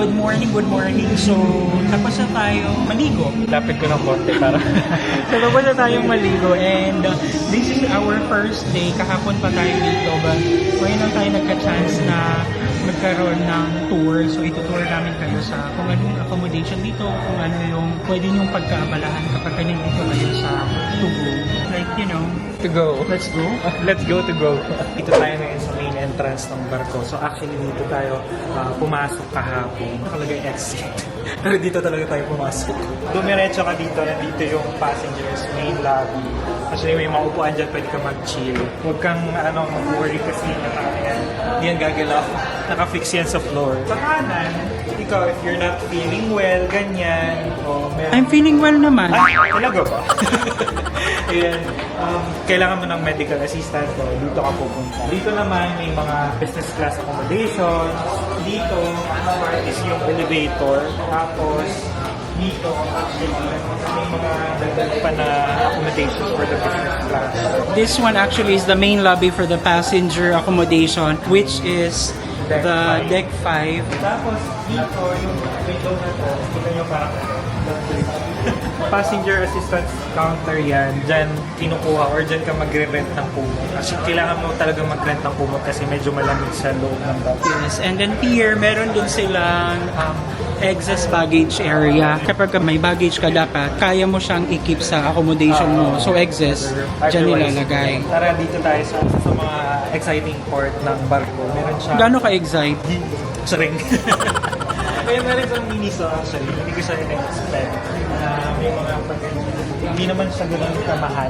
Good morning, good morning. So, tapos na tayo maligo. Lapit ko ng konti para. So, tapos na tayong maligo and this is our first day. Kahapon pa tayo dito but ngayon lang tayo nagka-chance na magkaroon ng tour. So, itutour namin kayo sa kung ano yung accommodation dito, kung ano yung pwede nyong pagkaabalahan kapag nandito kayo sa Tugo. Like, you know, To go. let's go. Let's go to go. Dito tayo ngayon sa main entrance ng barko. So actually dito tayo pumasok kahapon. Nakalagay exit. Pero dito talaga tayo pumasok. Dumiretso ka dito, nandito yung passengers main lobby. Actually may maupuan dyan, pwede ka mag-chill. Huwag kang mag-worry kasi hindi yan gagalaw. Naka-fix yan sa floor. Sa kanan, ikaw if you're not feeling well, ganyan. O meron... I'm feeling well naman. Talaga ba? Ayan, kailangan mo ng medical assistant so dito ka pupunta. Dito naman may mga business class accommodation. Dito, part is yung elevator. Tapos, dito, actually, may mga dagdag pa na accommodations for the business class. This one actually is the main lobby for the passenger accommodation, which is the deck 5. Tapos, dito, yung window na to, kita nyo parang passenger assistance counter yan. Diyan kinukuha or diyan ka magre-rent ng kumot. Kasi kailangan mo talaga mag-rent ng kumot kasi medyo malamig sa loob ng bus. Yes, and then here, meron din silang excess baggage area. Kapag may baggage ka dapat, kaya mo siyang i-keep sa accommodation mo. So excess, dyan nilalagay. Tara dito tayo sa mga exciting part ng barko. Meron siya... Gano'n ka-excite? Saring. Kaya meron siyang mini store actually. Hindi ko siya in-expect. May mga hindi naman siya ganun kamahal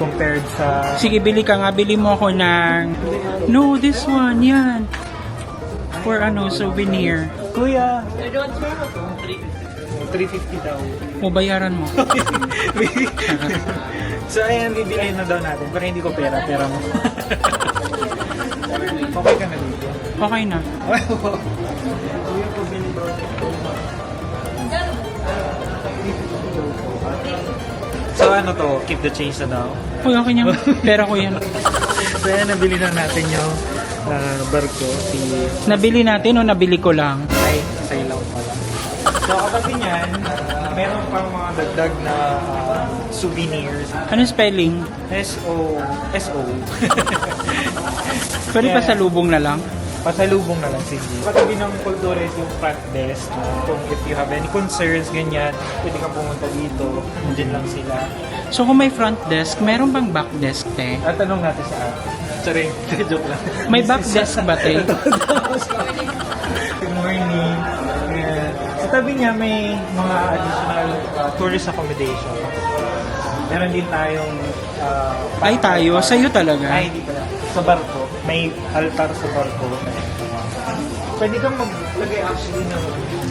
compared sa... Sige, bili ka nga. Bili mo ako ng... No, this one. Yan. For souvenir. Kuya! 350 daw. O bayaran mo. So ayan, bibilihin na daw natin. Pero hindi ko pera mo. Okay ka na dito? Okay na. Kuya po bilhin bro. So ano to? Keep the change na daw? Uy, okay niya. Pera ko yan. So ayan, nabili na natin yung barko. Nabili natin o nabili ko lang? Ay, sa ilaw pala. So katabi niyan, meron pang mga dagdag na souvenirs. Ano spelling? S-O. Pwede pa sa lubong na lang? Pasalubong na lang, sige. Katabi ng Cultures yung front desk. Kung if you have any concerns, ganyan, pwede kang pumunta dito. Diyan lang sila. So kung may front desk, meron bang back desk, te? At tanong natin sa atin. Sorry, joke lang. May back desk ba, te? Good morning. Sa tabi niya may mga additional tourist accommodation. Meron din tayong... Ay, tayo? Sa'yo talaga? Ay, hindi pala. Sa barko. May altar sa barko. Pwede kang maglagay actually ng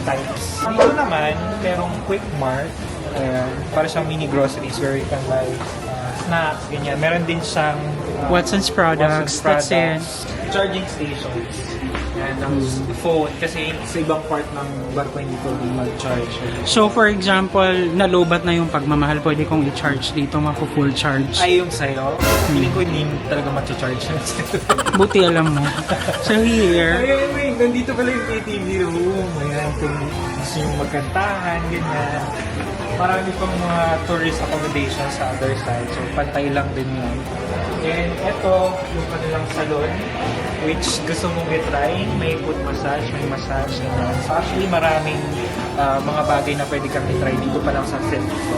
types. Dito naman, merong quick mart. Para siyang mini groceries where you can buy snacks, ganyan. Meron din siyang Watson's products. That's it. Charging stations. Yan, ang phone. Kasi sa ibang part ng barko hindi ko mag-charge. So for example, nalobat na yung pagmamahal, pwede kong i-charge dito, full charge. Ay, yung sa'yo, feeling ko hindi talaga mag-charge. Buti alam mo. So here, Ay, nandito pala yung ATV room. Ayan, kung gusto yung magkantahan, ganyan. Marami pang mga tourist accommodation sa other side. So, pantay lang din yun. And ito, yung kanilang salon, which gusto mong i-try. May foot massage, may massage. Ganyan. So, actually, maraming mga bagay na pwede kang i-try dito pa lang sa set. So,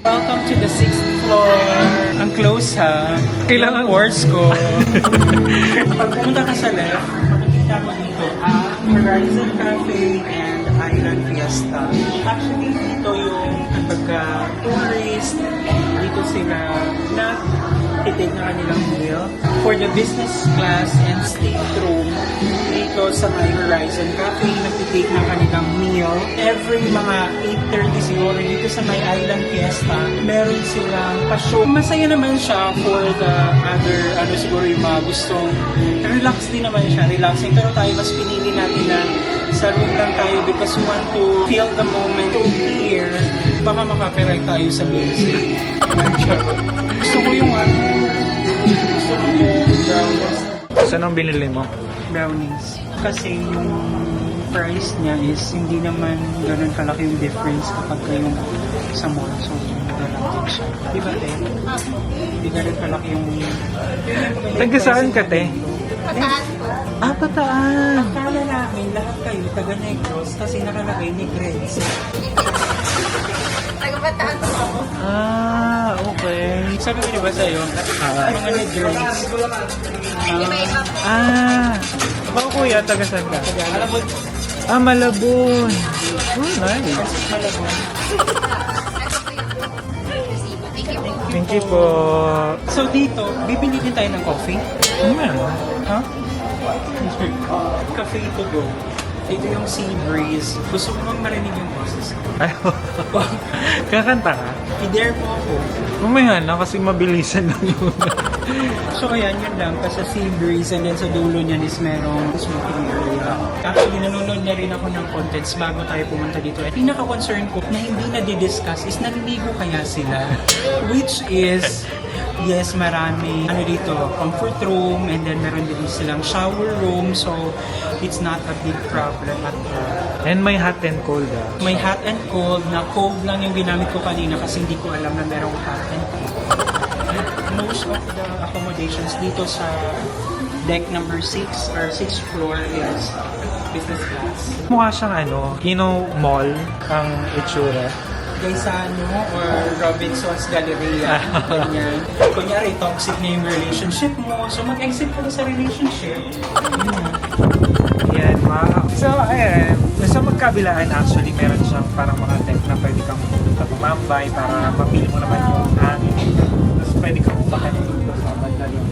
welcome to the 6th floor. Ang close ha. Kailangan course ko. Pag pumunta ka sa left, makikita mo dito Horizon Cafe and Island Fiesta. Actually, dito yung pagka-tourist, dito sila nag-take na kanilang meal. For the business class and state room, dito sa may Horizon Cafe, nag-take na kanilang meal. Every mga 8:30 siguro dito sa may Island Fiesta, meron silang pa-show. Masaya naman siya for the other, siguro yung mga gustong relax din naman siya, relaxing. Pero tayo mas pinili natin na sa room lang tayo because we want to feel the moment here. Baka makaperay tayo sa music. Gusto ko yung gusto ko yung brown brownies. Anong binili mo? Brownies. Kasi yung price niya is hindi naman ganun kalaki yung difference kapag yung sa mall. So, mura lang din siya. Di ba, te? Hindi ganun kalaki yung... Taga saan ka, te? Pataan. Ah, Pataan. Akala namin lahat kayo taga Negros kasi nakalagay Negres. Taga-Pataan po ako. Ah, okay. Sabi ko diba sa'yo, mga Negres. Hindi may iba po. Ah, baka kuya, taga saan ka? Ah, Malabon. Oh, nice. Malabon. Thank you po. So dito, bibili din tayo ng coffee. Ha? Cafe to go. Ito yung Sea Breeze. Gusto ko bang marinig yung boses ko? Ay, kakanta ka? I-dare mo ako. Mamaya na kasi mabilisan lang yun. So ayan, yun lang. Kasi Sea Breeze and then sa dulo niyan is merong smoking area. Actually, nanonood na rin ako ng contents bago tayo pumunta dito. At pinaka-concern ko na hindi na di-discuss is naliligo kaya sila. Which is... Yes, marami. Ano dito, comfort room, and then meron din silang shower room, so it's not a big problem at all. And may hot and cold ah. May hot and cold, na cold lang yung ginamit ko kanina kasi hindi ko alam na merong hot and cold. Most of the accommodations dito sa deck number 6 or 6th floor is business class. Mukha siyang ano, Kino Mall ang itsura. Gaisano or Robinson's Galleria. Ganyan. Kunyari, toxic na yung relationship mo. So, mag-exit ka na sa relationship. Yan, so, ayan. Sa magkabilaan actually, meron siyang parang mga deck na pwede kang pumunta tumambay para mapili mo naman yung hangin. Tapos pwede kang upakan dito sa banda yung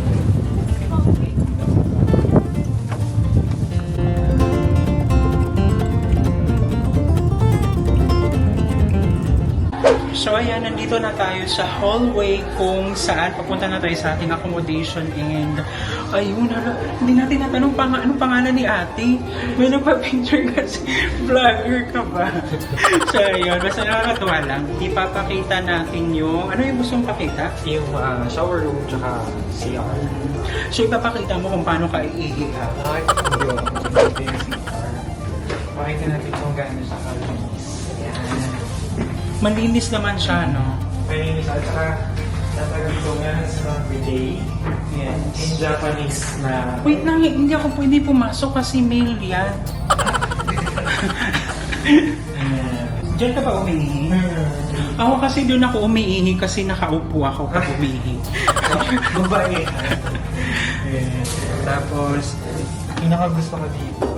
So ayan, nandito na tayo sa hallway kung saan papunta na tayo sa ating accommodation and ayun, hindi natin natanong anong pangalan ni ate. May nagpa-picture kasi vlogger ka ba? So ayun, basta nakakatuwa lang. Ipapakita natin yung, ano yung gustong pakita? yung shower room tsaka CR. So ipapakita mo kung paano ka iihi ha. Makita natin kung gaano siya kalinis. Yan. Malinis naman siya, no? Malinis at saka natagal ko meron silang bidet. Yan. In Japanese na... Wait lang, hindi ako pwede pumasok kasi male yan. Diyan ka ba umiihi? Ako kasi doon ako umiihi kasi nakaupo ako pag umiihi. Babae. Ayan. Tapos, pinakagusto ko dito,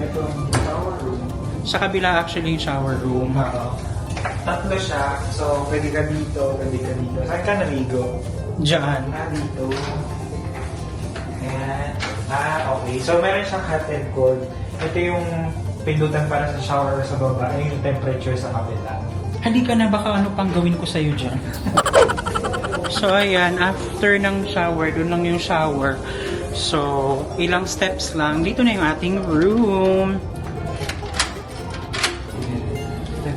ito ang shower room. Sa kabila actually yung shower room. Tatlo siya, so pwede ka dito, pwede ka dito. Saan ka naligo? Diyan. Dito. Ayan. Okay. So meron siyang hot and cold. Ito yung pindutan para sa shower sa baba. Ayun yung temperature sa kabila. Halika na, baka ano pang gawin ko sa'yo dyan. So ayan, after ng shower, doon lang yung shower. So, ilang steps lang. Dito na yung ating room.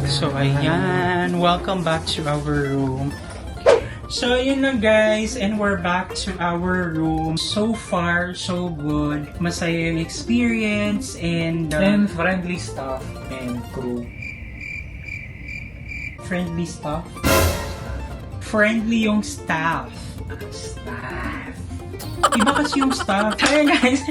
So ayan, welcome back to our room. So yun lang guys, and we're back to our room. So far, so good. Masaya yung experience and friendly staff and crew. friendly stuff. Friendly yung staff. Staff. Iba kasi yung staff. Kaya guys,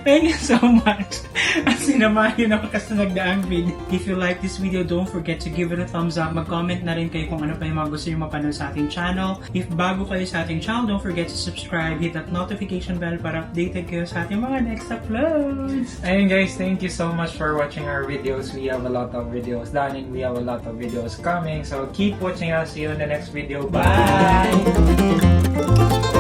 thank you so much. At sinamahin ako kasi nagdaang video. If you like this video, don't forget to give it a thumbs up. Mag-comment na rin kayo kung ano pa yung mga gusto nyo mapanood sa ating channel. If bago kayo sa ating channel, don't forget to subscribe. Hit that notification bell para updated kayo sa ating mga next uploads. Ayun guys, thank you so much for watching our videos. We have a lot of videos done and we have a lot of videos coming. So keep watching us. See you in the next video. Bye! Bye!